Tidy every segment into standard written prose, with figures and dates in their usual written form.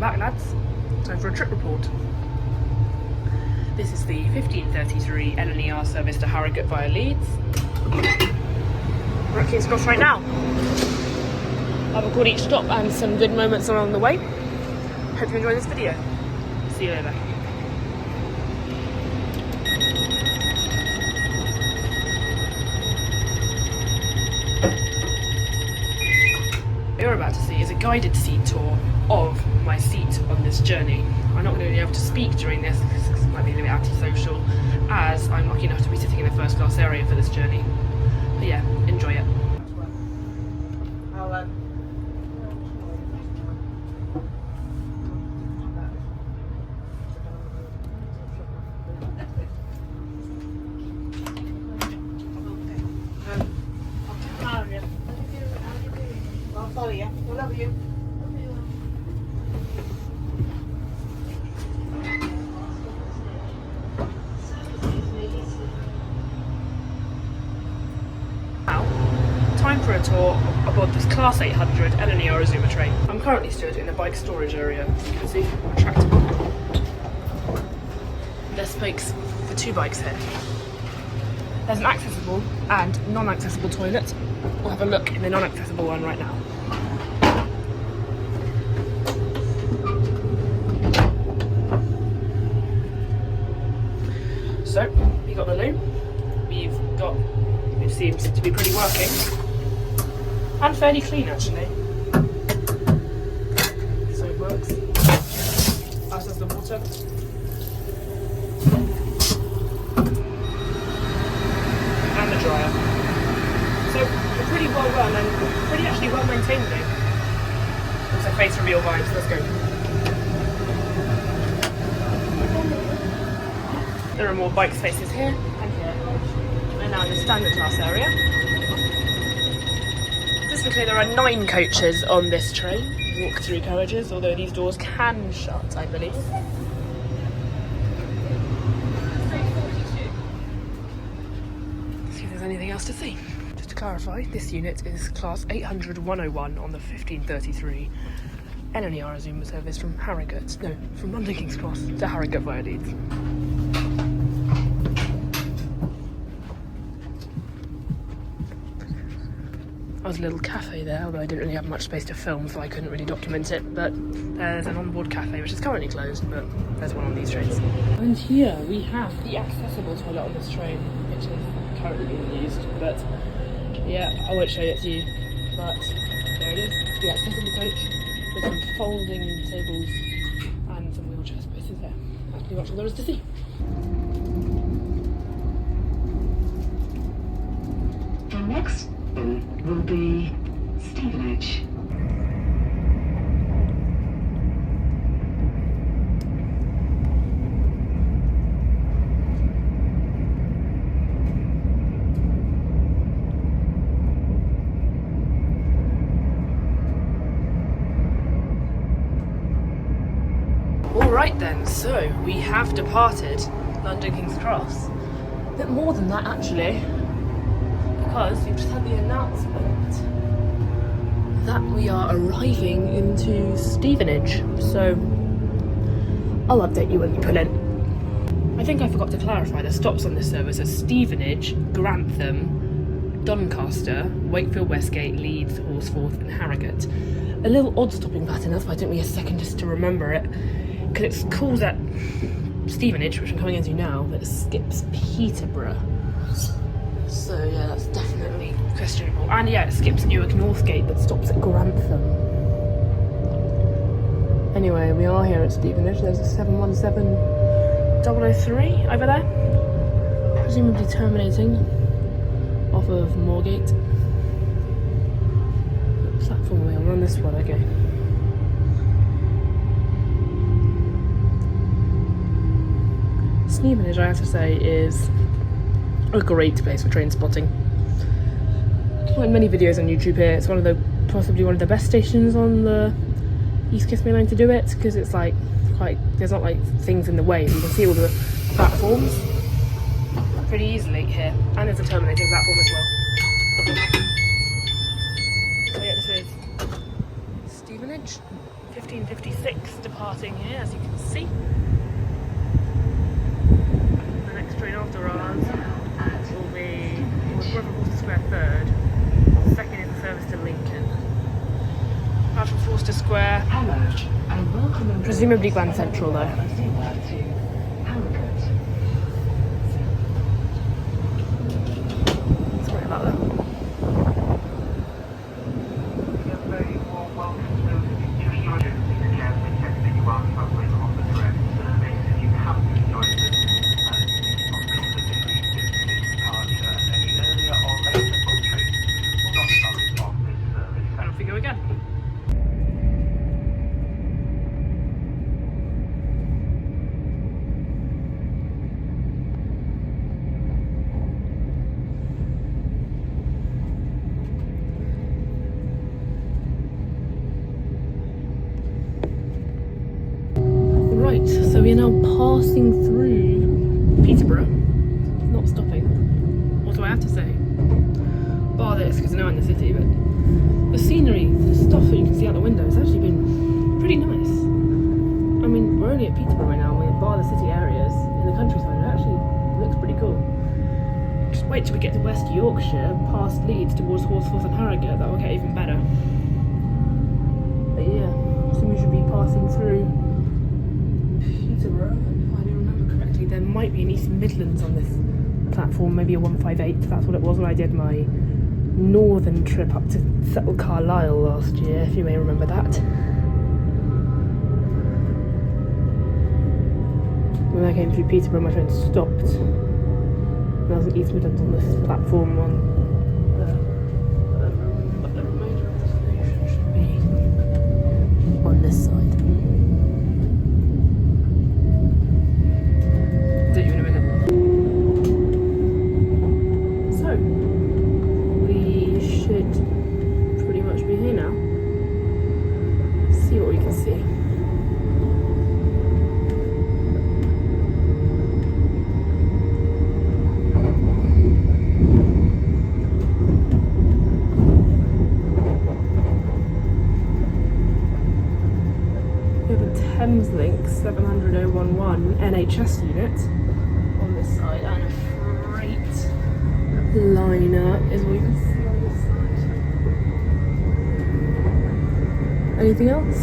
back, lads. Time for a trip report. This is the 15:33 LNER service to Harrogate via Leeds. We're at King's Cross right now. I've recorded each stop and some good moments along the way. Hope you enjoy this video. See you later. What you're about to see is a guided seat tour of my seat on this journey. I'm not going to be able to speak during this because it might be a little bit antisocial, as I'm lucky enough to be sitting in a first class area for this journey. But yeah, enjoy it. Sorry, yeah. I love you. Now, time for a tour aboard this Class 800 LNER Azuma train. I'm currently stood in a bike storage area, as you can see, retractable. There's space for 2 bikes here. There's an accessible and non-accessible toilet. We'll have a look in the non-accessible one right now. So, we've got the loo, it seems to be pretty working, and fairly clean actually. So it works, as does the water. And the dryer. So, a pretty well run and pretty actually well maintained though. Also face reveal vibes, let's go. There are more bike spaces here and here. We're now in the standard class area. Just to be clear, there are 9 coaches on this train, walk-through carriages, although these doors can shut, I believe. Let's see if there's anything else to see. Just to clarify, this unit is class 800-101 on the 1533 LNER Azuma service from London King's Cross to Harrogate via Leeds. There was a little cafe there, although I didn't really have much space to film, so I couldn't really document it. But there's an onboard cafe, which is currently closed, but there's one on these trains. And here we have the accessible toilet on this train, which is currently being used. But yeah, I won't show it to you. But there it is. It's the accessible coach with some folding tables and some wheelchair spaces there. That's pretty much all there is to see. The next will be Stevenage. Alright then, so we have departed London King's Cross. A bit more than that actually, because we've just had the announcement that we are arriving into Stevenage, so I'll update you when we pull in. I think I forgot to clarify the stops on this service are Stevenage, Grantham, Doncaster, Wakefield Westgate, Leeds, Horsforth and Harrogate. A little odd stopping pattern, that's why it took me a second just to remember it, because it calls at Stevenage, which I'm coming into now, but it skips Peterborough. So yeah, that's definitely questionable. And yeah, it skips Newark Northgate but stops at Grantham. Anyway, we are here at Stevenage. There's a 717-003 over there. Presumably terminating off of Moorgate. Platform wheel, we're on this one, okay. Stevenage, I have to say, is a great place for train spotting. Like many videos on YouTube here, it's possibly one of the best stations on the East Coast Main Line to do it, because it's like there's not like things in the way, so you can see all the platforms pretty easily here, and there's a terminating platform as well. So yeah, this is Stevenage, 16:56 departing here, as you can see. The next train after ours will be Forster Square 3rd. Second is the service to Lincoln. Out from Forster Square, Hello, and welcome aboard presumably Grand Central though. Azuma to Harrogate. Sorry about that. And off we go again. Right, so we are now passing through Peterborough. It's not stopping. What do I have to say? Bar this, because I know I'm in the city, but the scenery, the stuff that you can see out the window has actually been pretty nice. I mean, we're only at Peterborough right now, we're bar the city areas in the countryside. It actually looks pretty cool. Just wait till we get to West Yorkshire, past Leeds towards Horsforth and Harrogate, that will get even better. But yeah, so we should be passing through Peterborough, if I do remember correctly. There might be an East Midlands on this platform, maybe a 158. That's what it was when I did my northern trip up to settle Carlisle last year, if you may remember that. When I came through Peterborough, my train stopped. There was an East Midlands on this platform on but the remainder of the station should be on this side. Do you in a minute? So, we should pretty much be here now. See what we can see. We have a Thameslink 700-011 NHS unit on this side, and a freight liner is what you can see on this side. Anything else?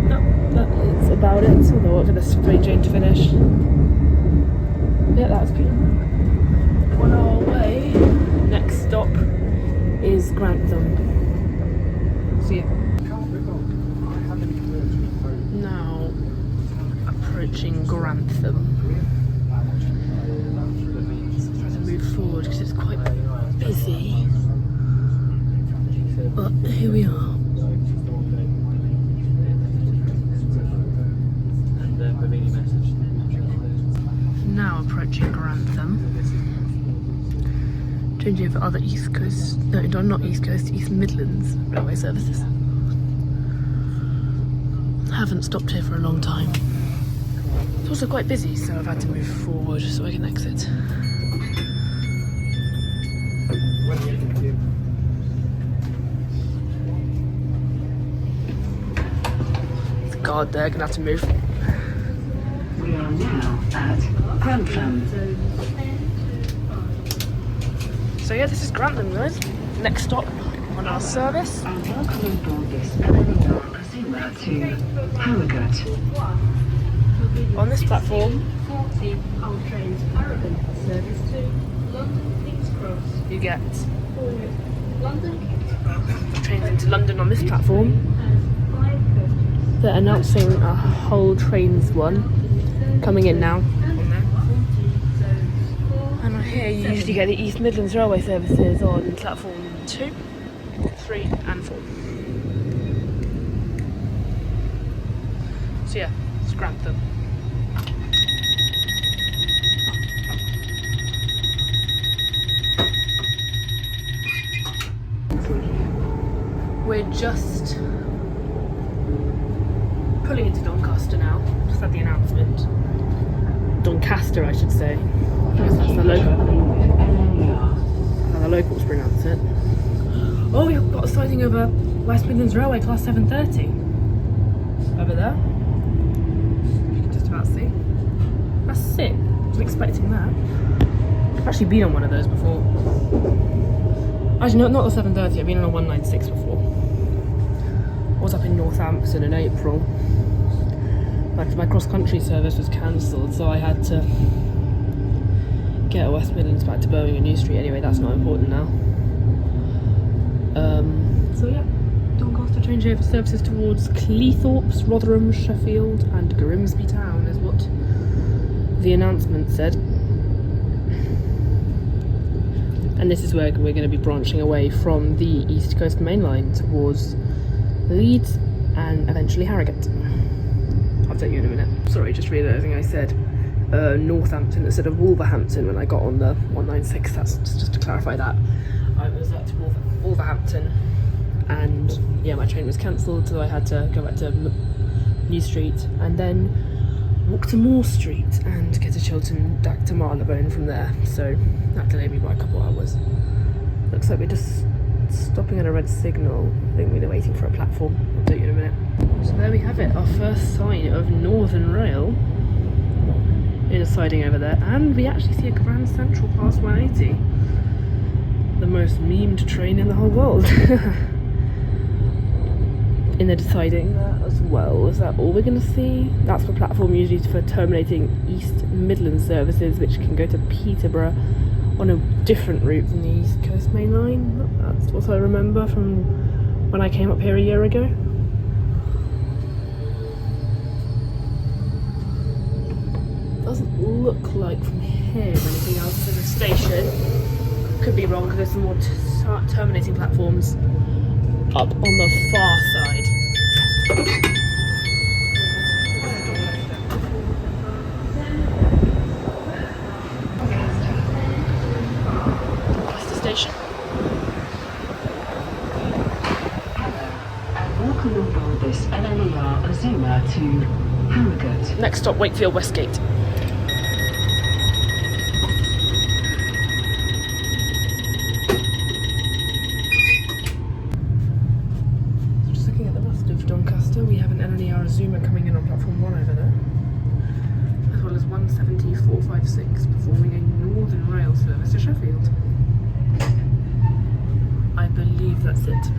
No, that is about it. So we'll wait for this freight train to finish. Yeah, that's good. On our way, next stop is Grantham. See ya. Now approaching Grantham. So trying to move forward because it's quite busy. But here we are. Now approaching Grantham. Changing for other East Coast, no, not East Coast, East Midlands railway services. Haven't stopped here for a long time. It's also quite busy, so I've had to move forward so I can exit. There's a guard there, gonna have to move. We are now at Grantham. So yeah, this is Grantham, guys. Next stop on our service. And welcome aboard this LNER Azuma to Harrogate. On this platform, 40 old trains Harrogate service to London King's Cross. you get Forward London King's Cross. trains into London on this platform. Has 5 coaches. They're announcing a whole trains one coming in now. And here you usually get the East Midlands Railway services on platform 2, 3 and 4. So yeah, it's Grantham. We're just pulling into Doncaster now. Just had the announcement. Doncaster, I should say. I guess that's the local. How the locals pronounce it. Oh, we've got a sighting of a West Midlands Railway Class 730 over there. You can just about see. That's sick. Wasn't expecting that. I've actually been on one of those before. Actually, not the 730. I've been on a 196 before. I was up in Northampton in April. But my cross-country service was cancelled, so I had to get a West Midlands back to Birmingham New Street. Anyway, that's not important now. So yeah, Doncaster change over services towards Cleethorpes, Rotherham, Sheffield and Grimsby Town is what the announcement said. And this is where we're going to be branching away from the East Coast Main Line towards Leeds and eventually Harrogate. I'll tell you in a minute. Sorry, just realising I said Northampton instead of Wolverhampton when I got on the 196. That's just to clarify that. I was at Wolverhampton and yeah, my train was cancelled, so I had to go back to New Street and then walk to Moore Street and get to Chiltern back to Marylebone from there. So that delayed me by a couple hours. Looks like we're just stopping at a red signal. I think we're waiting for a platform. I'll tell you in a minute. So there we have it, our first sign of Northern Rail in a siding over there, and we actually see a Grand Central past 180. The most memed train in the whole world. In the siding there as well. Is that all we're going to see? That's the platform usually for terminating East Midlands services, which can go to Peterborough on a different route than the East Coast Main Line. That's what I remember from when I came up here a year ago. Doesn't look like from here anything else in the station. Could be wrong because there's some more terminating platforms up on the far side. That's the station. Hello, and welcome on board this LNER Azuma to Harrogate. Next stop, Wakefield Westgate. Doncaster, we have an LNER Azuma coming in on platform 1 over there, as well as 170-456 performing a Northern Rail service to Sheffield. I believe that's it.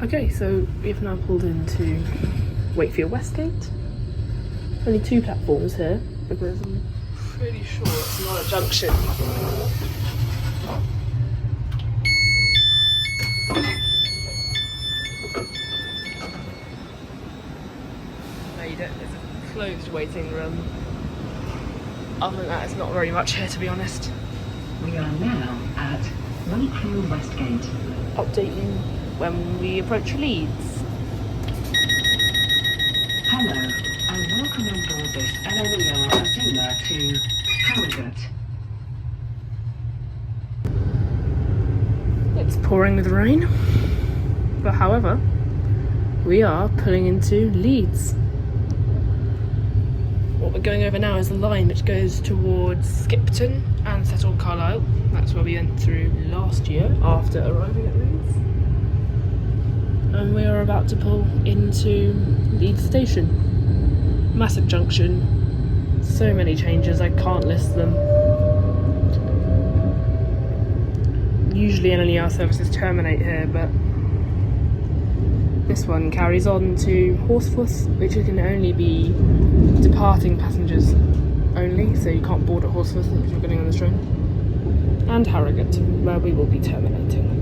Okay, so we've now pulled into Wakefield Westgate. Only 2 platforms here because I'm pretty sure it's not a junction. There's a closed waiting room. Other than that, it's not very much here, to be honest. We are now at Wakefield Westgate. Update you when we approach Leeds. Hello, and welcome on board this LNER Azuma to Harrogate. It's pouring with rain, but however, we are pulling into Leeds. What we're going over now is the line which goes towards Skipton and Settle Carlisle. That's where we went through last year after arriving at Leeds. And we are about to pull into Leeds Station. Massive junction. So many changes, I can't list them. Usually LNER services terminate here, but this one carries on to Horsforth, which can only be departing passengers only, so you can't board at Horsforth if you're getting on this train. And Harrogate, where we will be terminating.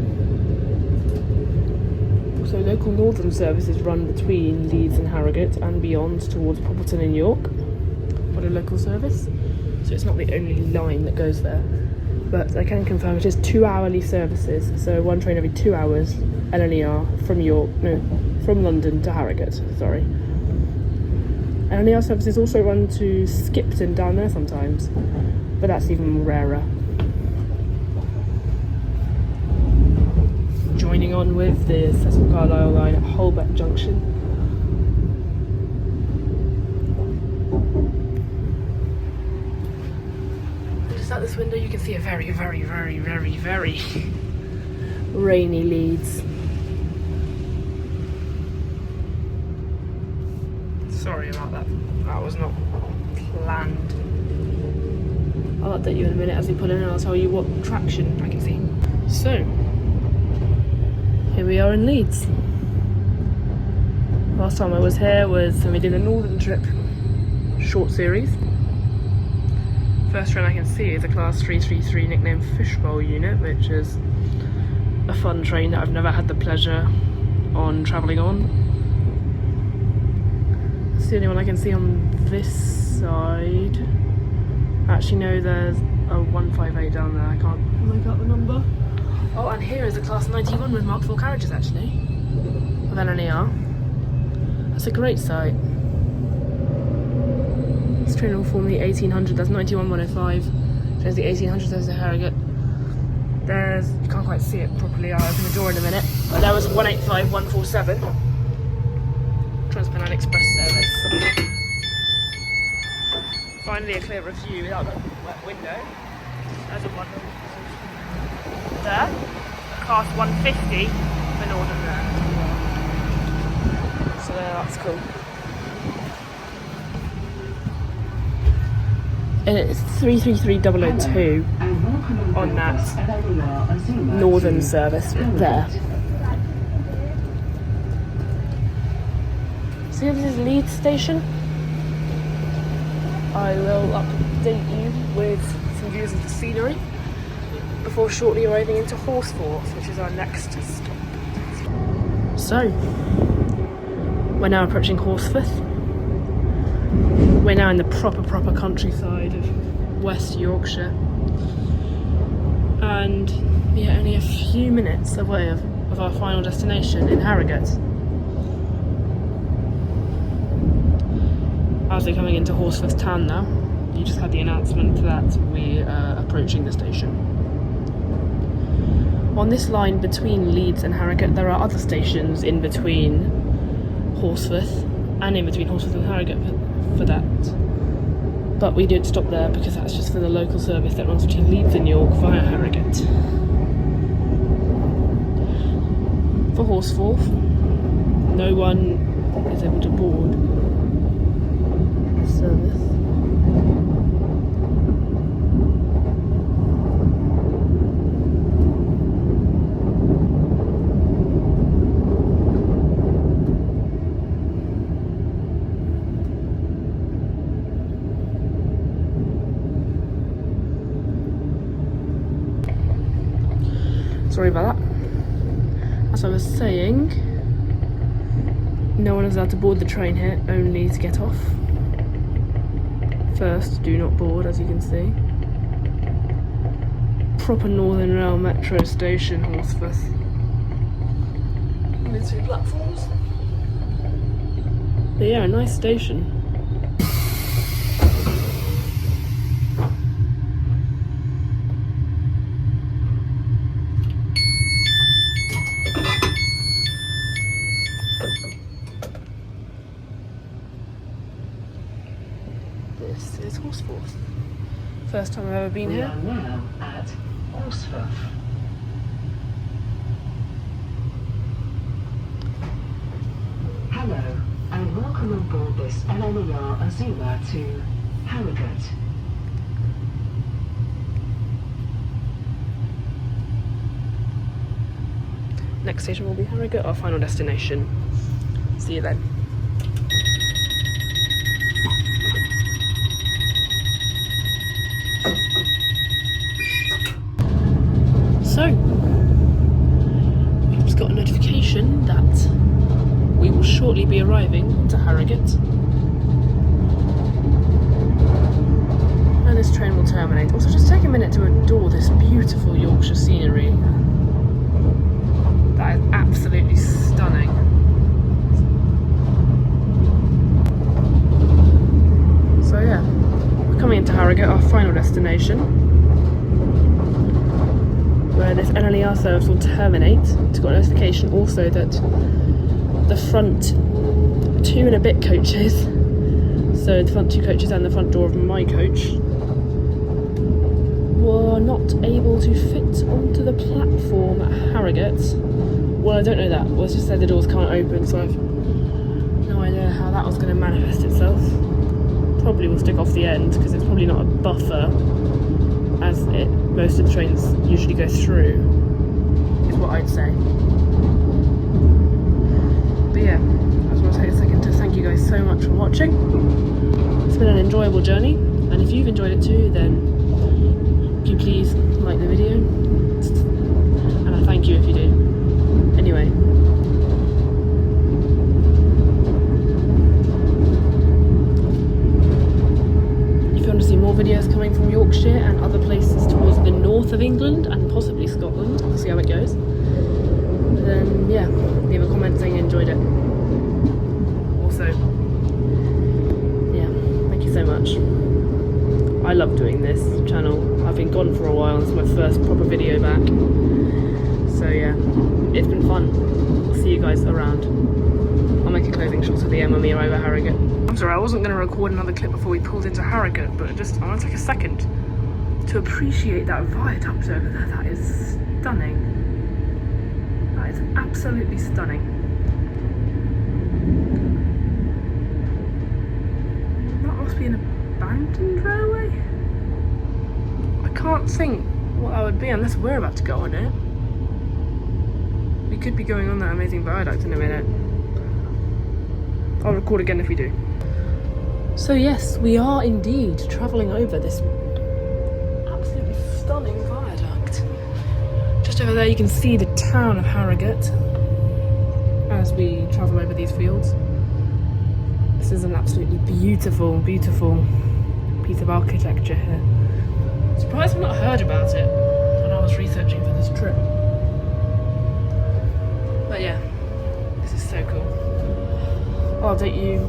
So local northern services run between Leeds and Harrogate and beyond towards Poppleton in York. What a local service. So it's not the only line that goes there. But I can confirm it is 2-hourly services, so one train every 2 hours, LNER from London to Harrogate, sorry. LNER services also run to Skipton down there sometimes, but that's even rarer. Joining on with the Cecil Carlisle line at Holbeck Junction. out this window, you can see a very, very, very, very, very rainy Leeds. Sorry about that. That was not planned. I'll update you in a minute as we pull in and I'll tell you what traction I can see. So, here we are in Leeds. Last time I was here was when we did a northern trip short series. First train I can see is a class 333 nicknamed Fishbowl unit, which is a fun train that I've never had the pleasure on travelling on. It's the only one I can see on this side. Actually no, there's a 158 down there, I can't make out the number. Oh, and here is a class 91 with Mark IV carriages actually, of LNER. That's a great sight. This train will form the 1800, that's 91-105. There's the 1800, there's the Harrogate. There's, you can't quite see it properly, I'll open the door in a minute. But there was a 185-147. Transpennine Express service. Finally a clearer view without the wet window. There's a one there. A class 150 for Northern there. So that's cool. And it's 333002 on that Northern service there. See, this is Leeds Station. I will update you with some views of the scenery before shortly arriving into Horsforth, which is our next stop. So, we're now approaching Horsforth. We're now in the proper countryside of West Yorkshire. And yeah, only a few minutes away of our final destination in Harrogate. As we're coming into Horsforth town now, you just had the announcement that we are approaching the station. On this line between Leeds and Harrogate, there are other stations in between Horsforth and in between Horsforth and Harrogate for that. But we did stop there because that's just for the local service that runs between Leeds and York via Harrogate. For Horsforth, no one is able to board service. Sorry about that. As I was saying, no one is allowed to board the train here, only to get off. First, do not board, as you can see. Proper Northern Rail Metro station, Horsforth. Only 2 platforms. But yeah, a nice station. This is Horsforth. First time I've ever been here. We are now at Horsforth. Hello, and welcome on board this LNER Azuma to Harrogate. Next station will be Harrogate, our final destination. See you then. So, we've just got a notification that we will shortly be arriving to Harrogate. And this train will terminate. Also, just take a minute to adore this beautiful Yorkshire scenery. That is absolutely stunning. So yeah, we're coming into Harrogate, our final destination, where this LNER service will terminate. It's got a notification also that the front 2 and a bit coaches, so the front 2 coaches and the front door of my coach, were not able to fit onto the platform at Harrogate. Well, I don't know that. Well, it's just said the doors can't open, so I've no idea how that was going to manifest itself. Probably will stick off the end because it's probably not a buffer as most of the trains usually go through, is what I'd say. But yeah, I just want to take a second to thank you guys so much for watching. It's been an enjoyable journey, and if you've enjoyed it too, then could you please like the video? And I thank you if you do. Anyway. If you want to see more videos coming from Yorkshire and other places towards the north of England and possibly Scotland, we'll see how it goes, then yeah, leave a comment saying you enjoyed it. Also, yeah, thank you so much. I love doing this channel. I've been gone for a while, it's my first proper video back. So yeah, it's been fun. I'll see you guys around. I'll make a closing shot of the LNER over Harrogate. I'm sorry, I wasn't going to record another clip before we pulled into Harrogate, but I want to take a second to appreciate that viaduct over there. That is stunning. That is absolutely stunning. That must be an abandoned railway? I can't think what that would be unless we're about to go on it. We could be going on that amazing viaduct in a minute. I'll record again if we do. So yes, we are indeed travelling over this absolutely stunning viaduct. Just over there you can see the town of Harrogate as we travel over these fields. This is an absolutely beautiful, beautiful piece of architecture here. Surprised I've not heard about it when I was researching for this trip. But yeah, this is so cool. I'll update you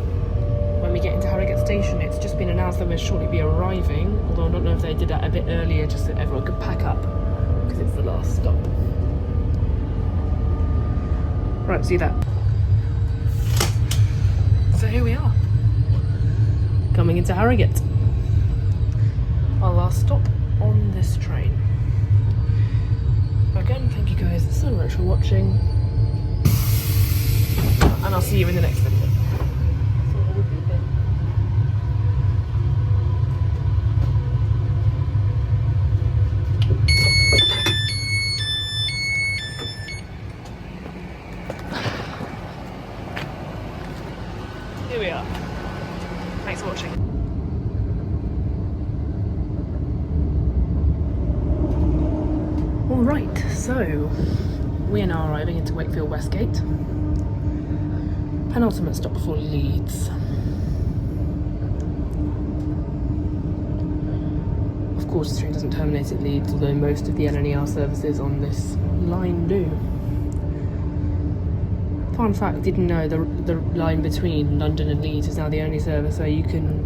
when we get into Harrogate station. It's just been announced that we'll shortly be arriving, although I don't know if they did that a bit earlier just so everyone could pack up because it's the last stop. Right, see that. So here we are, coming into Harrogate. Our last stop on this train. Again, thank you guys so much for watching, and I'll see you in the next video. Here we are. Thanks for watching. Alright, so we are now arriving into Wakefield Westgate. Penultimate stop before Leeds. Of course the train doesn't terminate at Leeds, although most of the LNER services on this line do. Fun fact, didn't know the line between London and Leeds is now the only service where you can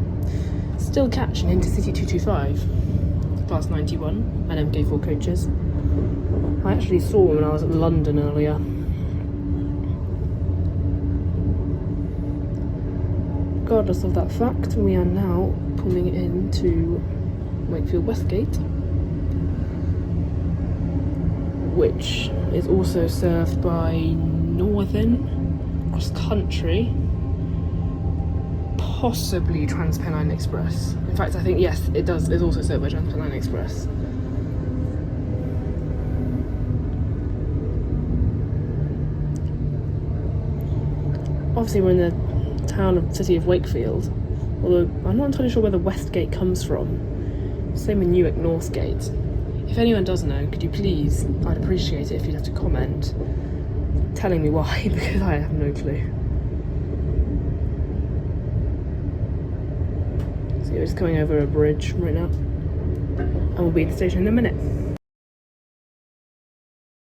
still catch an Intercity 225, Class 91 and MK4 coaches. I actually saw them when I was at London earlier. Regardless of that fact, we are now pulling into Wakefield Westgate, which is also served by Northern Cross Country, possibly Transpennine Express. In fact, I think yes, it does. It's also served by Transpennine Express. Obviously, we're in the town of city of Wakefield, although I'm not entirely sure where the Westgate comes from. Same with Newark Northgate. If anyone does know, could you please? I'd appreciate it if you'd have to comment telling me why, because I have no clue. So we're just coming over a bridge right now, and we'll be at the station in a minute.